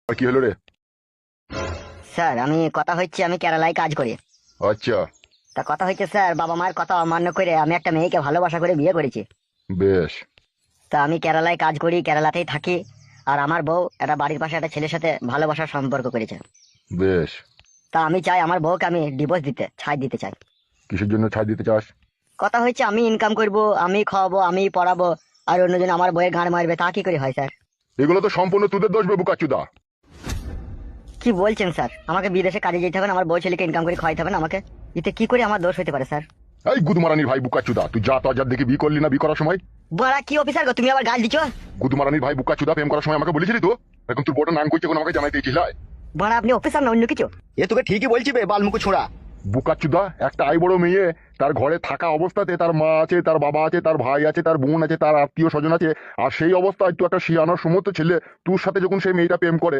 আর কি হলো রে? স্যার কথা হচ্ছে আমি কেরালায় কাজ করি। আচ্ছা। তা কথা হচ্ছে স্যার, বাবা মায়ের কথা অমান্য করে আমি একটা মেয়েকে ভালোবাসা করে বিয়ে করেছি। বেশ। তা আমি কেরালায় কাজ করি, কেরালাতেই থাকি। আর আমার বউ একটা বাড়ির পাশে একটা ছেলের সাথে ভালোবাসার সম্পর্ক করেছে। বেশ। তা আমি চাই আমার বউকে আমি ডিভোর্স ছাড় দিতে চাই। কিসের জন্য ছাড় দিতে চাস? কথা হচ্ছে আমি ইনকাম করব, আমি খাওয়াবো, আমি পড়াবো, আর অন্যজন আমার বউয়ের গান মারবে, তা কি করে হয় স্যার? এগুলো তো সম্পূর্ণ তোদের দোষ বে বুকাচুদা। কি বলছেন স্যার? আমাকে বিদেশে কাজে যেতে হবে না, আমার বউ ছেলেকে ইনকাম করে খাওয়াইতে হবে না আমাকে? এতে কি করে আমার দোষ হতে পারে স্যার? এই গুদমারানির ভাই বুকাচুদা, তুই যা তো আজাদ দেখে বিয়ে করলি না বিয়ে করার সময়? বড়া কি অফিসার গো, তুমি আবার গাল দিচ্ছ? গুদমারানির ভাই বুকাচুদা, প্রেম করার সময় আমাকে বলেছিলি তো? এখন তোর বড় নাম করছে, এখন আমাকে জানাইতে ছিলাই? বড়া আপনি অফিসার না অন্য কিছু? এ তোকে ঠিকই বলছি বে, বালমুকু ছোড়া। বুকাচুদা, একটা আই বড় মেয়ে, তার ঘরে থাকা অবস্থাতে তার মা আছে, তার বাবা আছে, তার ভাই আছে, তার বোন আছে, তার আত্মীয় স্বজন আছে, আর সেই অবস্থায় তুই একটা শিয়ানোর সমস্ত ছেলে তোর সাথে যখন সেই মেয়েটা প্রেম করে,